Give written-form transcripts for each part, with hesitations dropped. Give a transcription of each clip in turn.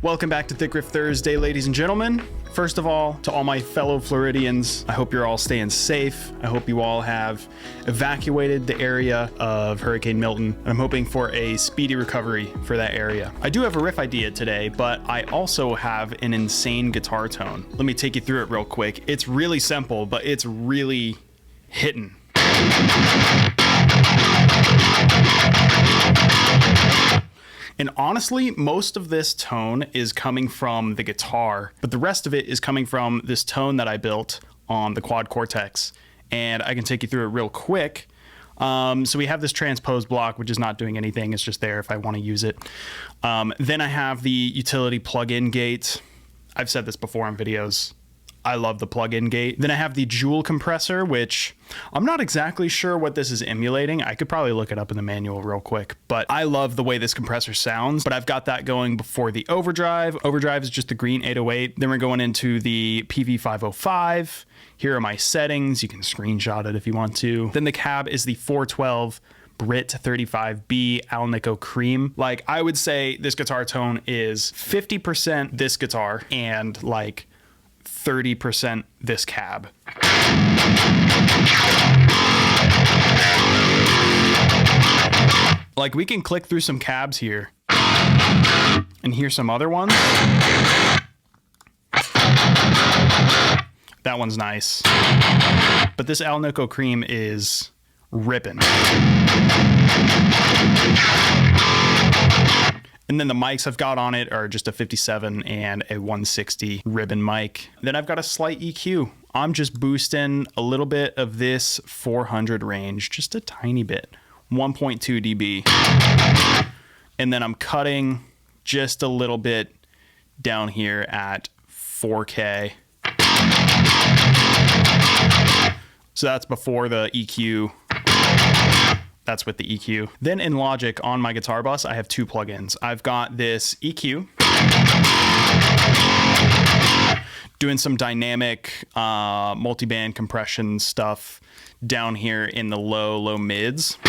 Welcome back to Thick Riff Thursday, ladies and gentlemen. First of all, to all my fellow Floridians, I hope you're all staying safe. I hope you all have evacuated the area of Hurricane Milton, and I'm hoping for a speedy recovery for that area. I do have a riff idea today, but I also have an insane guitar tone. Let me take you through it real quick. It's really simple, but it's really hitting. And honestly, most of this tone is coming from the guitar, but the rest of it is coming from this tone that I built on the Quad Cortex. And I can take you through it real quick. So we have this transpose block, which is not doing anything. It's just there if I want to use it. Then I have the utility plug-in gate. I've said this before in videos. I love the plug-in gate. Then I have the Joule compressor, which I'm not exactly sure what this is emulating. I could probably look it up in the manual real quick, but I love the way this compressor sounds. But I've got that going before the overdrive. Overdrive is just the green 808. Then we're going into the PV505. Here are my settings. You can screenshot it if you want to. Then the cab is the 412 Brit 35B Alnico Cream. Like, I would say this guitar tone is 50% this guitar and like 30% this cab. Like, we can click through some cabs here and hear some other ones. That one's nice. But this Alnico Cream is ripping. And then the mics I've got on it are just a 57 and a 160 ribbon mic. Then I've got a slight EQ. I'm just boosting a little bit of this 400 range, just a tiny bit, 1.2 dB. And then I'm cutting just a little bit down here at 4K. So that's before the EQ. That's with the EQ. Then in Logic on my guitar bus, I have two plugins. I've got this EQ, doing some dynamic multiband compression stuff down here in the low mids.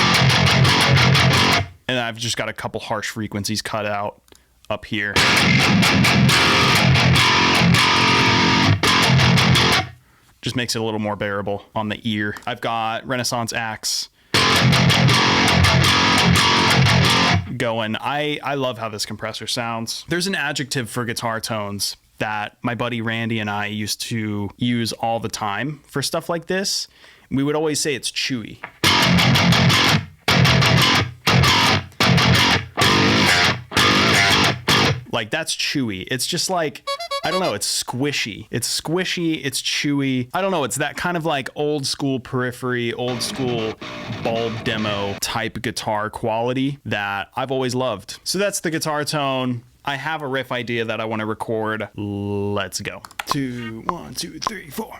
And I've just got a couple harsh frequencies cut out up here. Just makes it a little more bearable on the ear. I've got Renaissance Axe going. I love how this compressor sounds. There's an adjective for guitar tones that my buddy Randy and I used to use all the time for stuff like this. We would always say it's chewy. Like, that's chewy. It's just like, I don't know, it's squishy. It's squishy, it's chewy. I don't know, it's that kind of like old school Periphery, old school bulb demo type guitar quality that I've always loved. So that's the guitar tone. I have a riff idea that I want to record. Let's go. 2, 1, 2, 3, 4.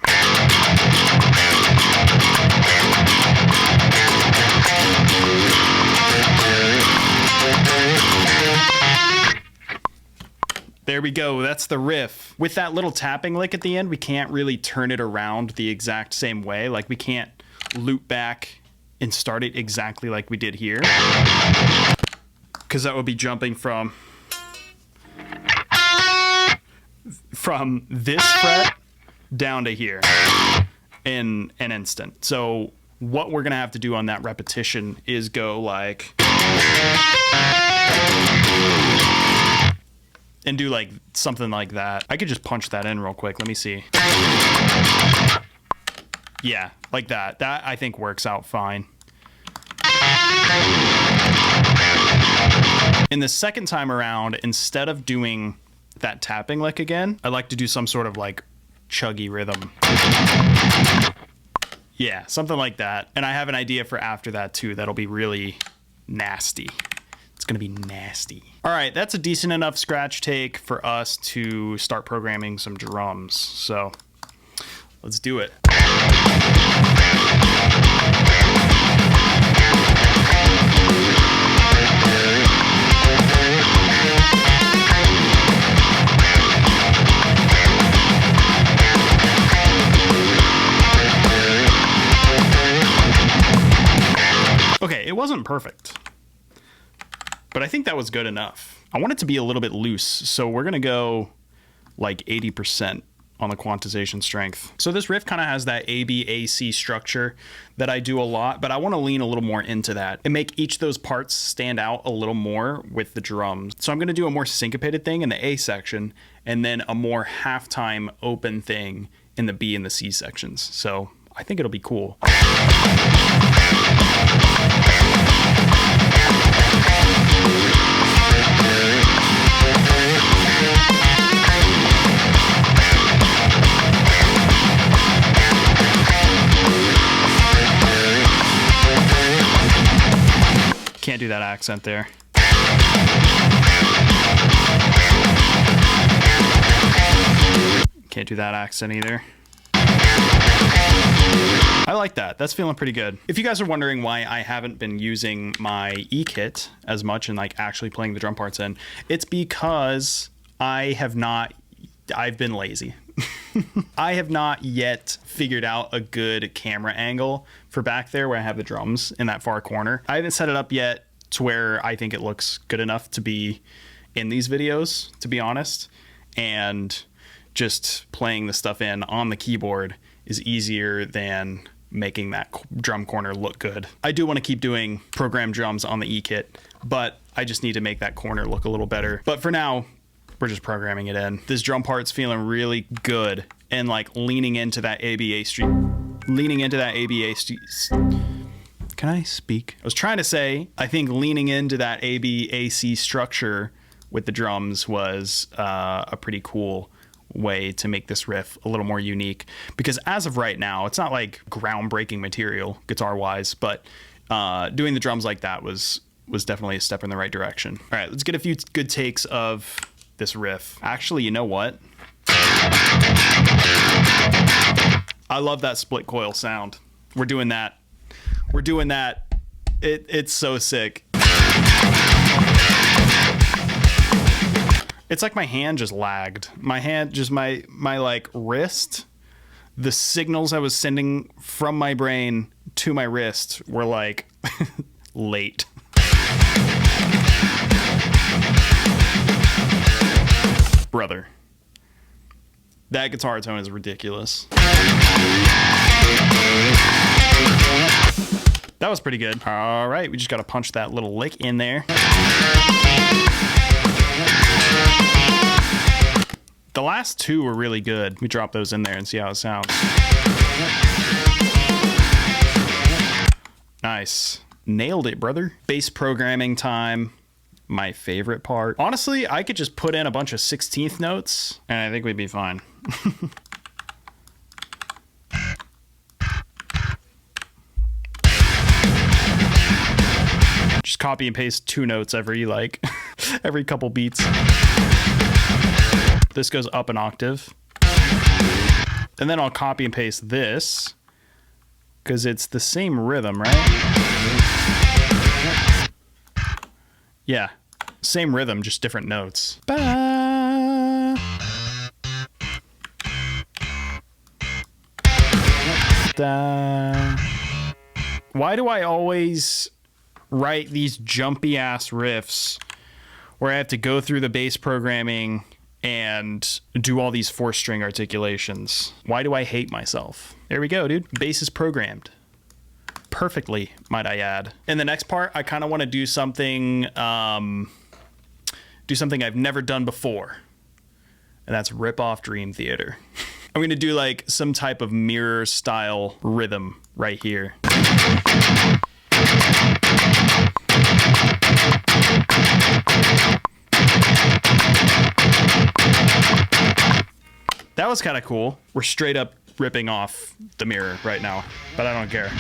There we go. That's the riff. With that little tapping lick at the end, we can't really turn it around the exact same way. Like, we can't loop back and start it exactly like we did here, because that would be jumping from this fret down to here in an instant. So what we're gonna have to do on that repetition is go like, and do like something like that. I could just punch that in real quick. Let me see. Yeah, like that. That I think works out fine. And the second time around, instead of doing that tapping lick again, I like to do some sort of like chuggy rhythm. Yeah, something like that. And I have an idea for after that too. That'll be really nasty. It's gonna be nasty. All right, that's a decent enough scratch take for us to start programming some drums. So let's do it. Okay, it wasn't perfect. but I think that was good enough. I want it to be a little bit loose, so we're gonna go like 80% on the quantization strength. So this riff kind of has that ABAC structure that I do a lot, but I want to lean a little more into that and make each of those parts stand out a little more with the drums. So I'm going to do a more syncopated thing in the A section and then a more halftime open thing in the B and the C sections. So I think it'll be cool. Can't do that accent there. Can't do that accent either. I like that. That's feeling pretty good. If you guys are wondering why I haven't been using my E-kit as much and like actually playing the drum parts in, it's because I've been lazy. I have not yet figured out a good camera angle for back there where I have the drums in that far corner. I haven't set it up yet to where I think it looks good enough to be in these videos, to be honest. And just playing the stuff in on the keyboard is easier than making that drum corner look good. I do want to keep doing programmed drums on the E-kit, but I just need to make that corner look a little better. But for now, we're just programming it in. This drum part's feeling really good and like leaning into that ABA street. Can I speak? I was trying to say, I think leaning into that ABAC structure with the drums was a pretty cool way to make this riff a little more unique, because as of right now, it's not like groundbreaking material guitar wise, but doing the drums like that was definitely a step in the right direction. All right, let's get a few good takes of this riff. Actually, you know what? I love that split coil sound. We're doing that. It's so sick. It's like my hand just lagged. My hand, just my like wrist, the signals I was sending from my brain to my wrist were like late. Brother, that guitar tone is ridiculous. That was pretty good. All right, we just got to punch that little lick in there. The last two were really good. We drop those in there and see how it sounds. Nice. Nailed it, brother. Bass programming time. My favorite part. Honestly, I could just put in a bunch of 16th notes and I think we'd be fine. Just copy and paste 2 notes every every couple beats. This goes up an octave. And then I'll copy and paste this because it's the same rhythm, right? Yeah, same rhythm, just different notes. Ba. Da. Why do I always write these jumpy ass riffs where I have to go through the bass programming and do all these 4-string articulations? Why do I hate myself? There we go, dude. Bass is programmed perfectly, might I add. In the next part, I kind of want to do something I've never done before, and that's rip off Dream Theater. I'm gonna do like some type of mirror style rhythm right here. That was kind of cool. We're straight up ripping off the mirror right now, but I don't care.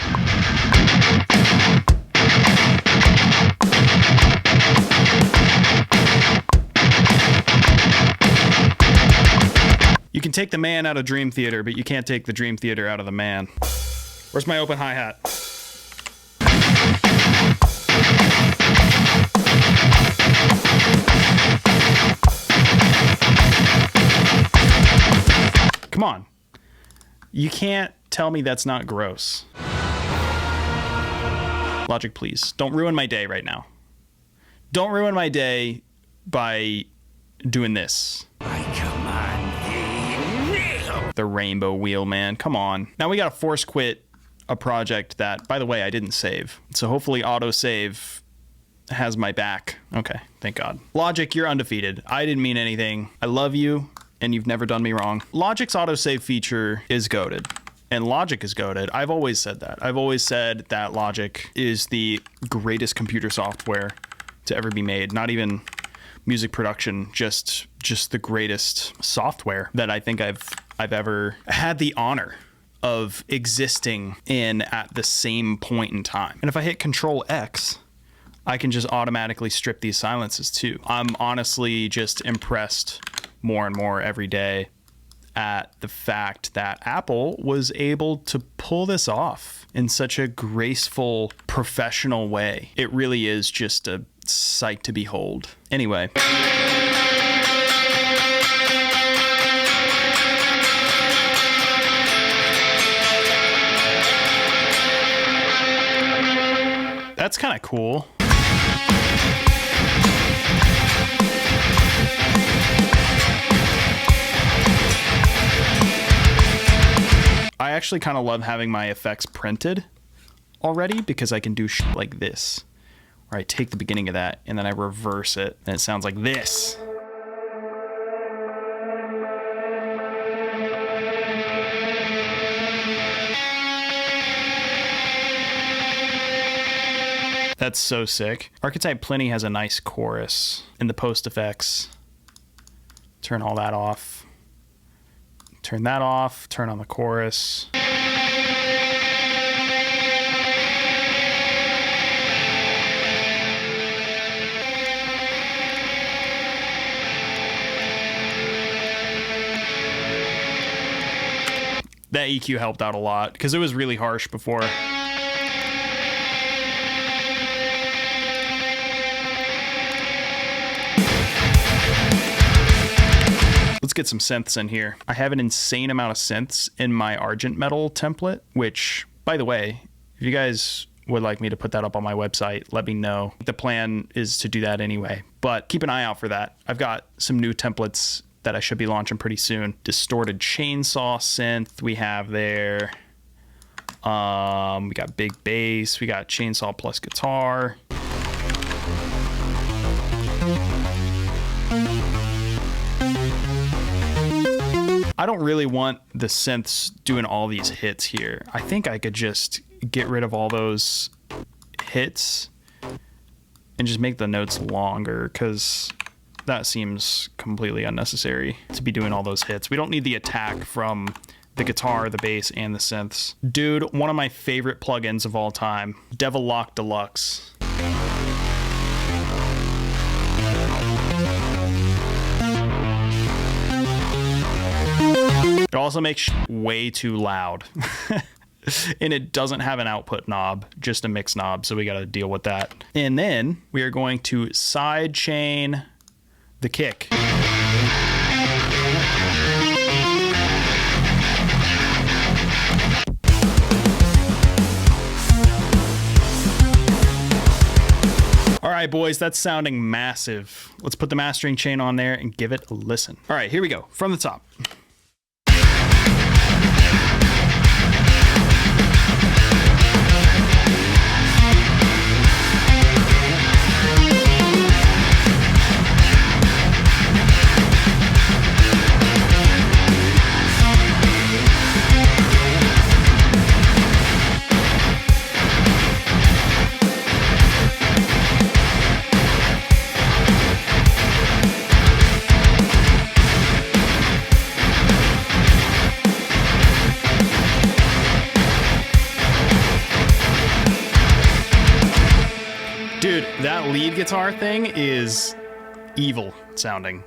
You can take the man out of Dream Theater, but you can't take the Dream Theater out of the man. Where's my open hi-hat? Come on. You can't tell me that's not gross. Logic, please. Don't ruin my day right now. Don't ruin my day by doing this. I command thee. The rainbow wheel, man. Come on. Now we gotta force quit a project that, by the way, I didn't save. So hopefully autosave has my back. Okay, thank God. Logic, you're undefeated. I didn't mean anything. I love you, and you've never done me wrong. Logic's autosave feature is goated. And Logic is goated. I've always said that. I've always said that Logic is the greatest computer software to ever be made. Not even music production, just the greatest software that I think I've ever had the honor of existing in at the same point in time. And if I hit Control X, I can just automatically strip these silences too. I'm honestly just impressed more and more every day at the fact that Apple was able to pull this off in such a graceful, professional way. It really is just a sight to behold. Anyway. That's kind of cool. I actually kind of love having my effects printed already because I can do shit like this, where I take the beginning of that and then I reverse it and it sounds like this. That's so sick. Archetype Plenty has a nice chorus in the post effects. Turn all that off. Turn that off, turn on the chorus. That EQ helped out a lot because it was really harsh before. Let's get some synths in here. I have an insane amount of synths in my Argent Metal template, which, by the way, if you guys would like me to put that up on my website, let me know. The plan is to do that anyway, but keep an eye out for that. I've got some new templates that I should be launching pretty soon. Distorted chainsaw synth we have there. We got big bass, we got chainsaw plus guitar. I don't really want the synths doing all these hits here. I think I could just get rid of all those hits and just make the notes longer, because that seems completely unnecessary to be doing all those hits. We don't need the attack from the guitar, the bass, and the synths. Dude, one of my favorite plugins of all time, Devil Lock Deluxe. It also makes way too loud. And it doesn't have an output knob, just a mix knob, so we got to deal with that. And then we are going to side chain the kick. All right, boys, that's sounding massive. Let's put the mastering chain on there and give it a listen. All right, here we go, from the top. Dude, that lead guitar thing is evil sounding.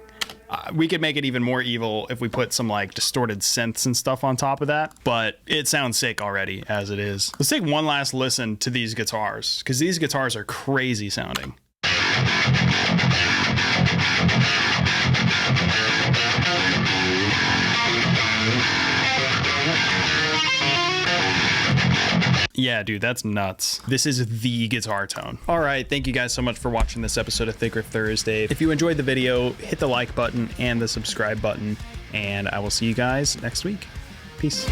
We could make it even more evil if we put some like distorted synths and stuff on top of that, but it sounds sick already as it is. Let's take one last listen to these guitars, because these guitars are crazy sounding. Yeah, dude, that's nuts. This is the guitar tone. All right, thank you guys so much for watching this episode of Riff Thursday. If you enjoyed the video, hit the like button and the subscribe button, and I will see you guys next week. Peace.